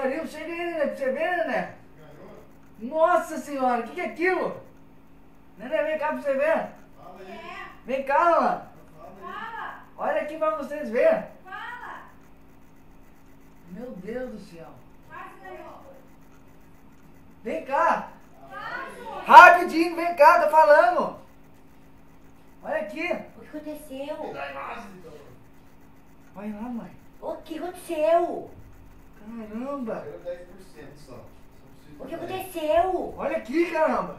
pariu. Chega aí, Nenê, pra você ver, Nenê. Nossa senhora, o que é aquilo? Nenê, vem cá pra você ver. Vem cá, mano. Olha aqui pra vocês verem. Meu Deus do céu. Vem cá. Rapidinho, vem cá, tá falando. Olha aqui. O que aconteceu? Olha lá, mãe. O que aconteceu? Caramba. 10% só. O que aconteceu? Olha aqui, caramba.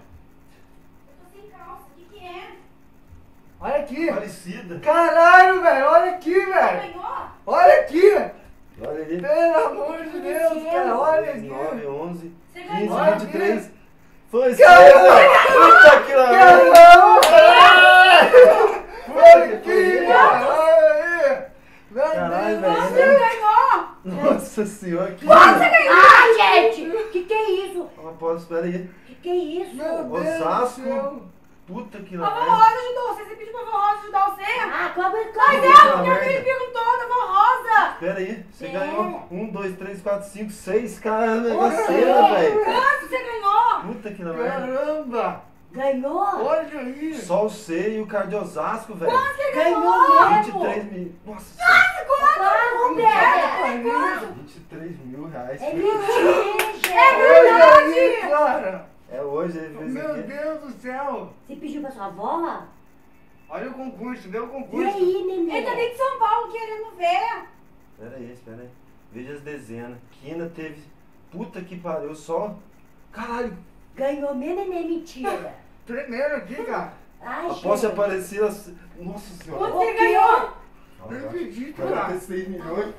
Eu tô sem calça, o que é? Olha aqui. Parecida. Caralho, velho. Olha aqui, velho. Ganhou? Olha aqui. Olha ali. Pelo amor de Deus, cara. Olha aqui. 9, 11, Você 15, ganhou? 23. Foi isso. Caramba. Puta que lá. Caramba. Olha aqui, cara. Olha aí. Meu Caralho, Deus. velho. Você ganhou? Nossa senhora. Que Ai, gente! Que é isso? Após, espera aí. Que é isso? Meu Deus do Osasco. céu. Puta que A lá. vovó Rosa ajudou você. Você pediu pra vovó Rosa ajudar você? Ah, como Mas Puta é, que porque a merda. gente perguntou da vovó Rosa. Espera aí. Você É. ganhou 1, 2, 3, 4, 5, 6. Caramba, Ô, negoceira, é. velho. Quanto você ganhou? Puta que lá. merda. Caramba. ganhou? Olha aí. Só o C e o cara de Osasco, velho. Você Ganhou ganhou? mesmo? 23 mil. Nossa senhora. Quanto, Roberta? 23 mil reais. É mentira, gente! Olha aí, cara. É hoje, ele fez Meu aqui. Deus do céu. Você pediu pra sua avó? Olha o concurso, deu o E concurso. aí, neném? Ele tá dentro de São Paulo querendo ver. Espera aí. Veja as dezenas. Quina teve. Puta que pariu, só. Caralho. Ganhou mesmo, neném? Mentira. Tremendo aqui, cara. Ai, Após gente. aparecer as. Nossa senhora. Quanto você ganhou? Não acredito, cara. 46 milhões.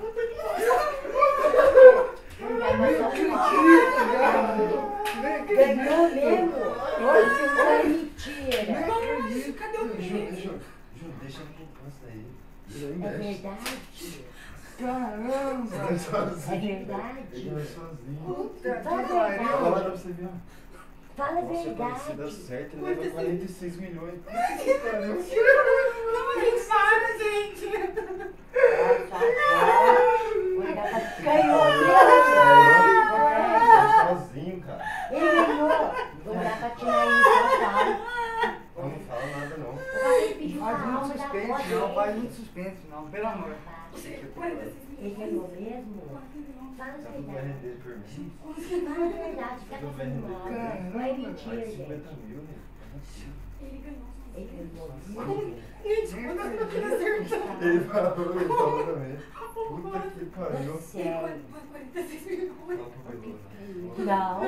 Ganhou mesmo? Olha que Não é mentira. Cadê o dinheiro? Ju, deixa a poupança aí. Ele É investe. verdade? Caramba. Ele É sozinho. verdade? Ele vai sozinho. Puta que Fala a Fala pariu. lá verdade. pra você ver. Fala a Nossa, Aparecida verdade. certo, ele leva 46 milhões. Não, gente, para, gente. Ganhou Ele sozinho, cara. Ele ganhou. Não dá pra tirar isso, não. Não fala nada, não. Ele pediu Faz uma muito alma da suspense, foto não. dele. Faz muito suspense, não. Pelo amor. Ele ganhou mesmo? Fala a Tá tudo verdade. RD por mim. Fala a verdade, tá Tudo passando bem, mal. Caramba, Não é mentira, Mais gente. 50 mil, né? Ele ganhou. Ele ganhou mesmo? Gente, quando eu tô querendo acertar. Ele falou também. Puta que pariu. Sério. 46 milhões. Fala pro Veloso. Não.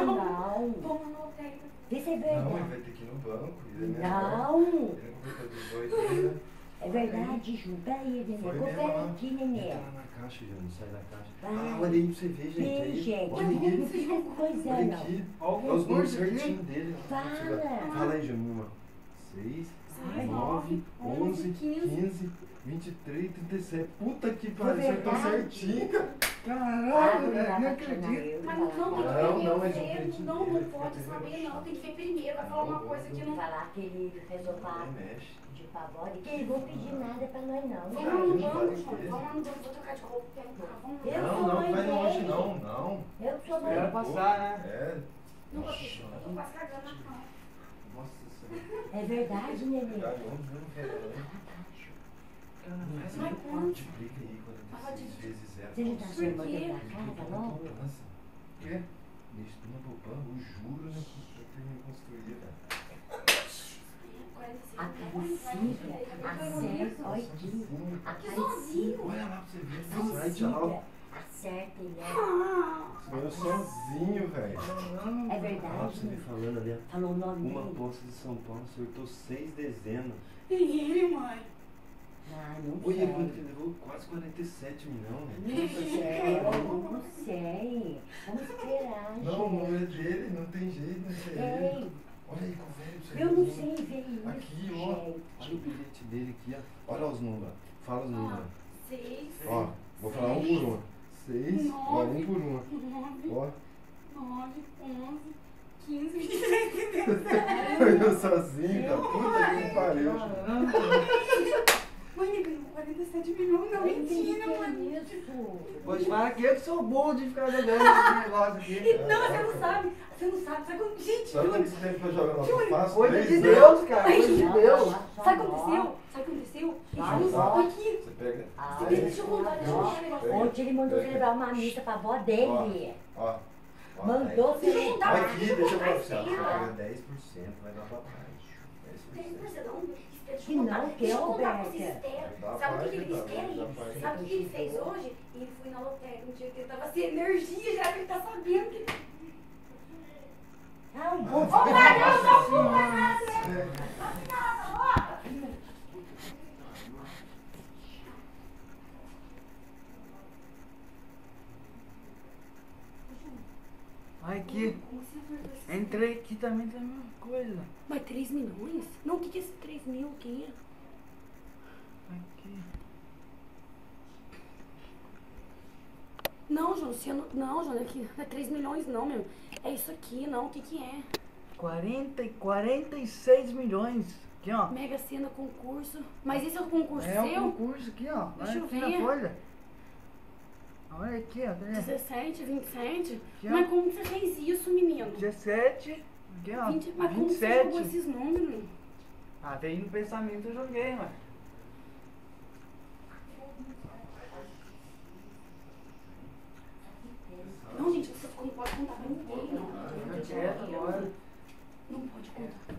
Vamos no hotel. Vê se é Não, ele verdade. vai ter que ir no banco. Ele é menor. Não. Ele não completou 18 ainda. É verdade, Ju. Peraí, neném. Foi Confere mesmo, aqui, Ele neném. tá lá na caixa, já não sai da caixa. Vai. Ah, olha aí pra você ver, gente. Vem, Aí, gente. olha Não aí. fica coisa, Olha não. aqui. Olha o Olha os números concurso aqui. certinhos dele. Fala. Fala aí, Jamima. 6, Ai, 9, 11, 15, 23, 37. Puta que pariu, acertou verdade. certinho, cara. Caralho, velho. Não acredito. Mas não tem que Não, ver não, eu mas eu ver, acredito não, nele, não ele pode fica saber, devendo não. Tem que ver primeiro. Vai falar uma coisa que não. Falar que ele rezou pra Nem mexe. de pavode, que eles vão pedir nada pra nós, não. Vamos lá no banco, João. Vamos lá no banco. Vou trocar de roupa. Quero entrar. Vamos lá. Eu Não, sou não, mãe vai longe dele. não, não. Eu sou mãe. Espera passar, né? É. Não vou Nossa, eu tô quase cagando na cama. nossa senhora. É verdade, neném. Cara, onde eu não quero, não. Mas quanto? Multiplica aí, 46 vezes 0. Você não tá sendo mãe quê? da casa, não? Poupança. O quê? Isso na poupança, o juro, né? Pra terminar de construir, velho. A cabecinha, acerta, olha aqui. A cabecinha, Olha lá pra você ver a no site, olha lá. cabecinha, acerta e é. Você ganhou sozinho, velho. É Olha lá pra verdade. você ver falando ali, ó. Falou o nome Uma dele. aposta de São Paulo acertou 6 dezenas. Ninguém, mãe. Ah, não Olha sei. quanto que levou? Quase 47 milhões, né? Não sei, não sei. Vamos esperar, Não, não gente. é dele, não tem jeito, não sei ele. Ei, Olha aí, confere pra você eu ver. não sei ver isso, Aqui, ó. Olha o gente. bilhete dele aqui, ó. Olha os números. Fala os números. 6, Ó, vou falar um por um. 6, ó, um por um. 9, Ó, 9, 11, 15, 23, 27. eu sozinho, cara. Puta que pariu. Mãe, ele ganhou 47 milhões, não, mentira, mano. Isso. Pois fala que eu que sou burro de ficar jogando esse negócio aqui. Não, você não sabe. Você não sabe. Sabe quando... Gente, Sabe quando esse tempo que eu jogo Júlio, na face? Coisa de 3 Deus, cara, coisa de Não, Deus. não, sabe o que não. aconteceu? Sabe o que aconteceu? Vai, Ele vai. falou aqui. Você pega. Ah, Deixa eu contar, deixa eu contar um negócio. Ontem ele mandou celebrar uma missa pra avó dele. Ó. Ó, Mandou Deixa eu contar. celebrar. Aqui, deixa eu Ai, falar. Você filha. paga 10%, vai dar pra trás. 10%. Que não, que é o Becker. Sabe o que ele fez? Sabe o que ele fez hoje? Ele foi na lotérica um dia que ele tava sem energia, já que ele tá sabendo que... Ah, um bom. Ô, Matheus, só puta, cara! Ai, aqui. Como você apertou esse... Entrei aqui também, tem a mesma coisa. Mas 3 milhões? Não, o que é esse 3 mil? Quem é? Aqui. Não, João, você não, João, aqui não é 3 milhões não, meu. É isso aqui, não, o que é? 46 milhões. Aqui, ó. Mega Sena, concurso. Mas esse é o concurso É o seu? concurso aqui, ó. Deixa Olha eu aqui ver. na folha. Olha aqui, ó. Cadê? 17, 27? Aqui, ó. Mas como você fez isso, menino? 17. Aqui, ó. 20, mas como você jogou 27. esses números? Ah, veio no pensamento eu joguei, mano. Não, gente, você não pode contar pra ninguém, não. Fica quieto agora. Não pode contar.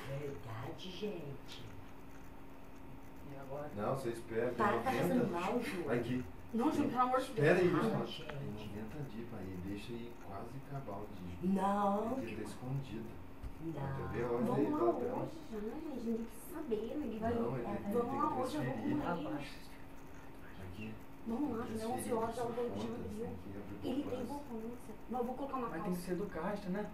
Verdade, gente. E agora? Não, você espera. Para, tá tem fazendo 90. mal, Ju. Aqui. Não, Júlio, pelo amor de Deus. Espera aí, Ah, mano. gente. Tem 90 dias pra ir. Deixa aí quase acabar o dia. Não, Porque tá escondido. Quer ver? não. Olha aí, Vamos tá lá até hoje já, gente. Ninguém precisa saber, ninguém vai... Não, ele tem Vamos lá que hoje, eu vou transferir. com ele. Abaixa. Aqui. Vamos lá, já é 11 horas, já vou de Contas, abril. tem que abrir Ele tem poupança. poupança. Mas eu vou colocar uma Mas tem que calça. ser do caixa, né?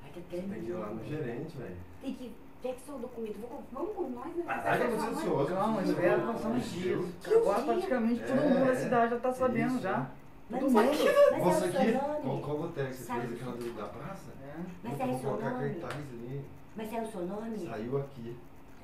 Vai ter Tem que ir lá no gerente, velho. Tem que ter que ser o documento. Vamos com nós, né? Ai, que você ansioso. Calma, espera passar uns dias. Que Agora dia? praticamente todo É, mundo da é. cidade já tá sabendo Isso. já. Mas Todo não mundo. sabe- Mas Moça é o aqui, seu nome? qual loteria que você Sabe? fez aquela da praça? É. Mas Eu é o vou seu colocar nome? cartaz ali. Mas é o seu nome? Saiu aqui.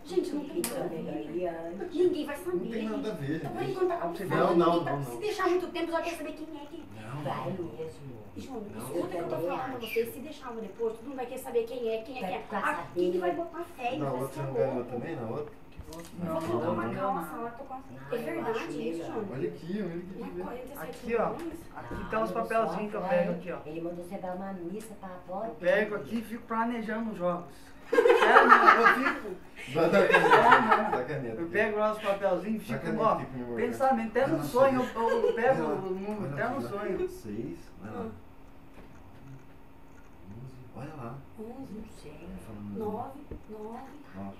Gente, não tem nada a ver. Ninguém vai saber. Não tem nada a ver, Então, por gente. enquanto, tá Não, confiando. não, ninguém tá- não. Se deixar muito tempo, já quer saber quem é quem. Não, Vai não. mesmo. João, Não, escuta o que eu tô também falando pra acho. vocês. Se deixar um depois, todo mundo vai querer saber quem é quem. Vai ficar Aqui que sabendo. vai botar fé e Na vai outra ser você não ganhou louco. também? Na outra? Não, Vou colocar uma não, calça não. lá, tô com... Ah, É eu verdade acho isso, melhor. João? Olha aqui, olha aqui. Não é Vê. 47 Aqui, ó. milhões? Aqui tá os papelzinhos que eu pego aqui, ó. Ele mandou celebrar uma missa pra avó. Eu pego aqui e fico planejando os jogos. Sério, mano, eu fico. Dá caneta. Dá caneta. Eu pego lá os papelzinhos e Dá fico, caneta ó, aqui pra mim, amor. pensamento, até no sonho eu pego o número, até no Olha lá. sonho. 6, vai lá. 11, olha lá. 11, Não sei. Tá falando 9, 9. Nossa.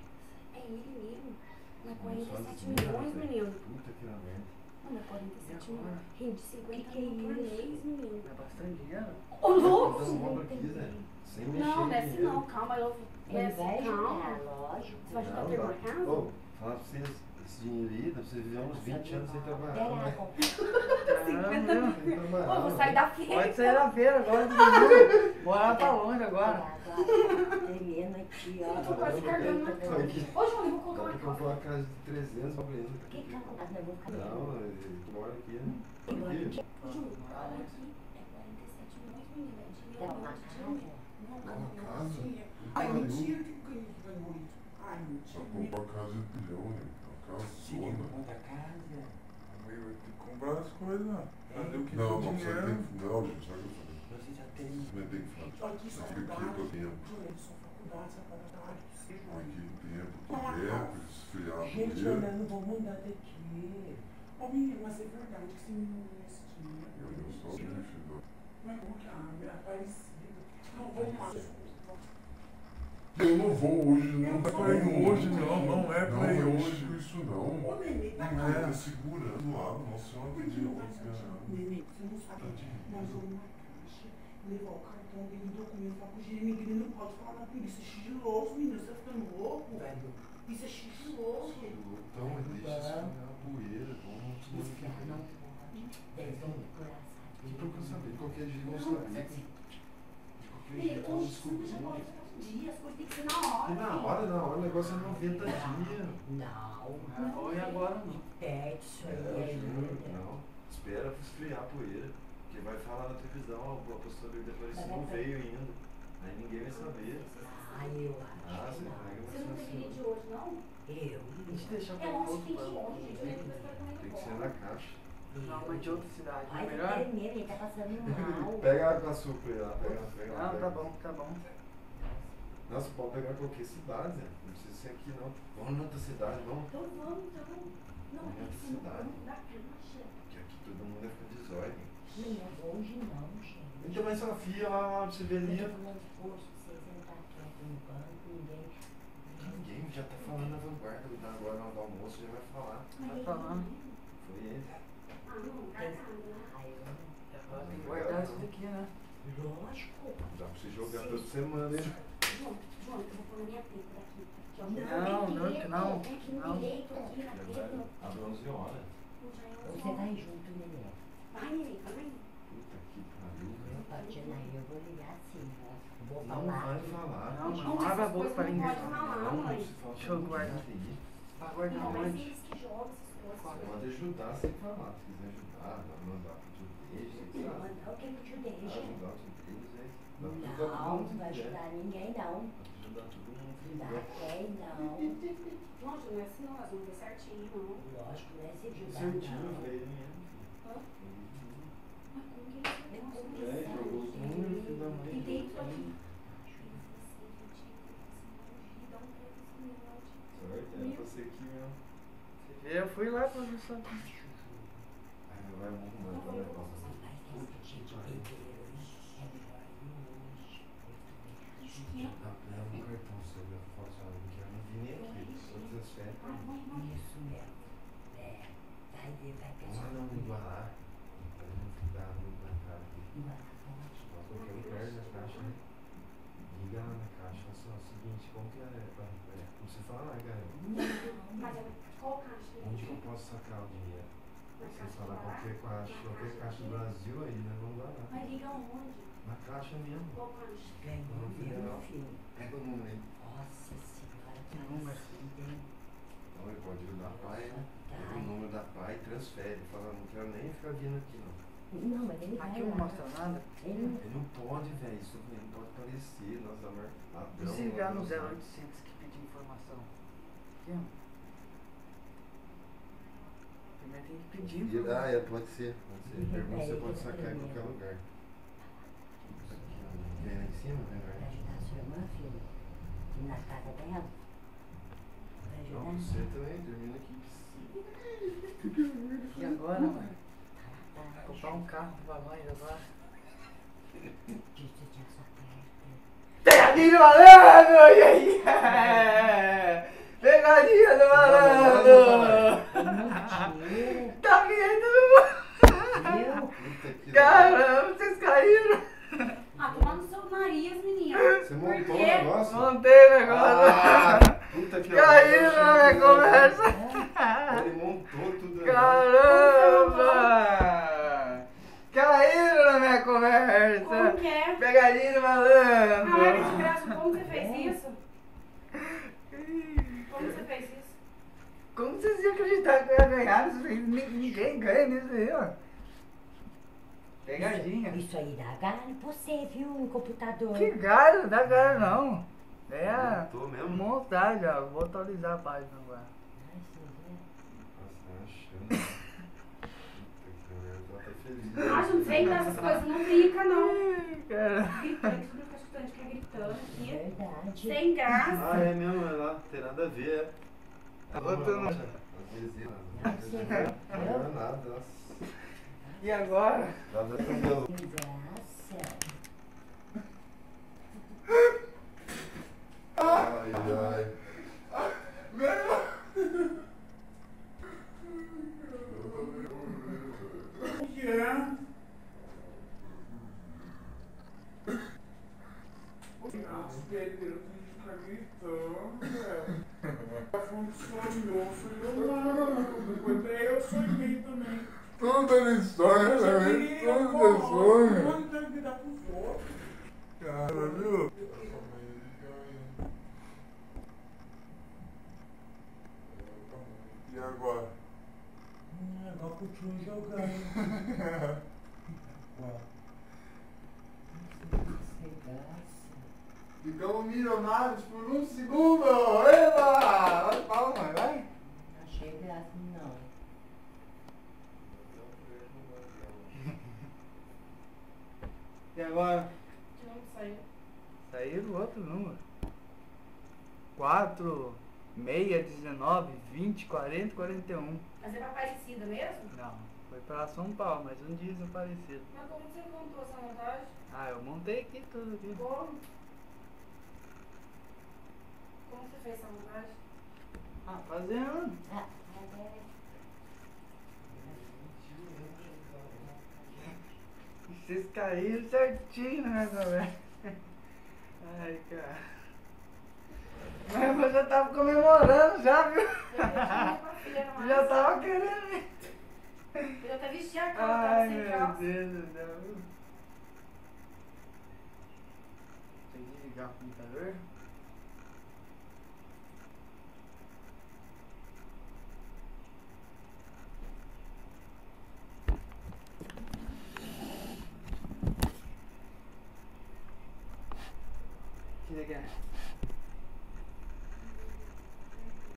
É ele mesmo. Não é Sozinho, 47 milhões, velho. menino. Puta que lá merda. Não é 47 E agora? milhões. Rende 50 Que mil por isso? mês, menino. É bastante dinheiro. Ô, louco! Dando bomba aqui, Zé. Sem mexer. Não, em desce dinheiro. não, calma, eu Ele desce, vai calma. jogar, lógico. Você vai ajudar a Não, terminar a dá. casa? Ô, falar pra vocês, esse dinheiro aí, dá pra você viver uns 20 anos sem trabalhar. Pega Não a vai 50 Caramba, sem trabalhar. Ô, vou sair da feira. pode sair da feira agora, todo mundo. Morar pra longe agora. Tremendo aqui, ó. Eu tô quase carregando na cama. Aqui. Ô, João, eu vou Dá colocar pra uma calça. comprar uma casa de 300 alguém. Que calma, não vou cair. Não, ele mora aqui, né? Agora Aqui. que Ô, João, olha aqui. É 47 milhões, menina. É dinheiro. dá uma casa. Uma casa? Ai, mentira que ganhou muito. Ai, Pra mentira. comprar casa de bilhão, né? Uma casa zona. Conta casa. Vai ter que comprar as coisas, né? Fazer o que Não, for não, você dinheiro. tem que. Não, gente, sabe o que eu falei? Você já tem. Você tem que fazer. Aqui só Aqui faculdade. todo tempo. Júlio, só faculdade, só faculdade. Aqui tempo, coberto, esfriado Gente, mesmo. Ana, não vou mandar daqui. Ô, menino, mas é verdade que você me mandou esse dinheiro. Eu só me filho. Mas como que a água é aparecida? Não, vou mais. Eu não vou hoje, não. Não é pra ir hoje, não. Não é Não, pra ir eu hoje. digo isso não. Ô, neném, tá Não Tá é. segurando lá, nossa senhora, que dia ontem, cara. Neném, você não sabe. Nós vamos na caixa, levar o cartão dele, o documento lá pro gerente. Ele não pode falar na polícia. É sigiloso, menino. Você tá ficando louco, velho. Isso é sigiloso. Então, mas deixa esfriar a poeira, vamos tudo aqui. Não Eu tô querendo saber, de qualquer jeito eu vou saber. De qualquer jeito eu vou descobrir. um dia, as coisas tem que ser na hora. E na hora, o negócio é 90 dias. Não, Não foi agora não. perde isso aí É, ainda. não. Espera esfriar a poeira. Porque vai falar na televisão, ó, o apóstolo Bíblia apareceu, não veio ainda. Aí ninguém vai saber. Ah, eu acho Você que não. pega Você não uma tem situação. de hoje, não? Eu? Deixa eu deixar É pra longe, outro tem que ir plano. longe, gente. Eu lembro que você vai Tem que ser comer na caixa. Não, mas de outra cidade. Ai, É tá melhor? tremendo, ele tá passando mal. Pega a açúcar aí lá, pega lá. Não, tá bom, tá bom. Nossa, pode pegar qualquer cidade, né? Não precisa ser aqui não. Vamos em outra cidade, vamos. Então vamos, então. Não, Vamos em tem outra que ser no cidade. plano da caixa. Porque aqui todo mundo vai ficar desordem. Não é longe não, gente. Então, mas sua filha lá, pra você ver Eu ali. tô falando de posto, vocês entrar quieto no banco, ninguém... Ninguém já tá falando na vanguarda, agora na hora do almoço já vai falar. Mas ele falando. Foi ele. Ah, não, tá errado, né? Ai, eu... Agora tem que guardar isso daqui, né? Lógico. Dá pra você jogar toda semana, hein? João, eu vou pôr na minha teta daqui. Aqui, ó. Não, não, que não. Tem aqui no Não. direito, aqui na Já teta. vai às 11 horas. Você vai junto, neném. Vai, neném, vai. Puta que pariu, Eu velho. partindo aí, eu vou ligar assim, ó. Vou Não falar. vai falar. Não, Não, não abre a boca pra ninguém. Pode falar, Não, mãe. se fala Deixa eu pra guardar. ninguém. Tá guardando Não, mas onde? eles que jogam essas coisas. Pode ajudar sem falar. Se quiser ajudar, mandar pro tio Deja, Não, sabe? mandar o que ele te deixa. Ajudar o tio Deja, hein? Não, não vai ajudar ninguém, não. Ajudar todo mundo. Não dá pé, não. Nossa, não é assim não, nós vamos ver certinho, não. Lógico, não é se ajudar, Seu tio não. veio, né? Hã? Mas como que ele É, jogou os números, filho da mãe. E dentro aqui. Certo, é você aqui mesmo. Você vê, eu fui lá pra ver só. Aí vai arrumando o negócio. Mas tem gente inteiro, é melhor ir hoje. Leva um cartão seu, eu faço algo que eu não vi nem aqui. Todas as férias. Isso mesmo. É, vai ver, vai Vamos lá pensar. não igualar. Pra não ficar muito na cara aqui. Igual a fonte. Só qualquer lugar na caixa, né? Liga lá na caixa, só o seguinte, como que é? Não se fala, cara. Mas qual caixa? Onde que eu posso sacar o dinheiro? Na Você caixa falar lá? qualquer caixa do Brasil aí, né? Vamos lá. Mas liga onde? Na caixa mesmo. Qual caixa? Ganhou, viu, meu filho? Pega o número aí. Nossa senhora, que Número. nascida, hein? Então ele pode ir da pai, né? Pega o número da pai e transfere. Fala, não quero nem ficar vindo aqui não. Não, mas ele vai Aqui não lá. mostra nada. Ele Ele não pode, velho. Isso não pode aparecer. Nós da E se ligar no 0800 que pedir informação? Aqui, ó. Primeiro tem que pedir informação. Ah, é, pode ser. Pergunta você pode sacar em qualquer lugar. Isso aqui, ó. Vem lá em cima, vem lá. vai ajudar a sua irmã, filho? Ir na casa dela? Vai Não, ajudar? você também, dormindo aqui. E agora, mãe? Tá, Comprar um carro pra nós agora. Disse que essa perto. Pegadinha do malandro! E aí? Pegadinha do malandro! Mentira, Tá vindo todo mundo! viu? Puta que Caramba, vocês caíram! Ah, tomar no seu nariz, menina. Você montou o quê? negócio? Montei o negócio! Ah, puta que Caíram na minha conversa! Ele montou tudo. Caramba! Caíram na minha conversa! Como que é? Pegadinha do Ah, larga de malandro! graça, como você fez isso? Como você fez isso? Como vocês iam acreditar que eu ia ganhar nisso aí? Ninguém ganha nisso aí, ó. Pegadinha. Isso aí dá galho pra você, viu? Um computador. Que galho, não dá galho não. É a Montou mesmo? montagem, ó. Vou atualizar a página agora. Ai, você vê? Nossa, tá achando. Puta que merda, ela tá feliz. Ah, não sei dessas coisas, não brinca não. Cara. Gritando, tudo que eu escutando que é gritando aqui. Verdade. Sem graça. Ah, é mesmo, é lá, tem nada a ver, é. Outro não. Às vezes, Você não viu? é nada, nossa. E agora? Nada tão belo. Graça. Ai, ai. O que é? Nossa, Pedro, fica gritando, velho. Funcionou, depois daí eu sonhei também. Tudo em sonho, né? Tudo em sonho. Quando tem que dar pros outros. Cara, viu? agora? Agora continua jogando. Ó. Sem graça. Ficamos milionários por um segundo! Eba! Vai, palma, vai! Não achei graça, não. E agora? Que não saiu. Saíram outro número. 4, 6, 19, 20, 40, 41. Mas é pra Aparecida mesmo? Não, foi pra São Paulo, mas um dia desaparecido. Mas como você contou essa montagem? Ah, eu montei aqui tudo aqui. Como? Como você fez essa montagem? Ah, fazendo. Ah, até... Vocês caíram certinho nessa velho. Ai, cara. Mas eu já tava comemorando já, viu? Já tava querendo ir. Eu até vesti a calça, Ai, tava sem meu calça. Deus do céu. Tem que ligar o computador?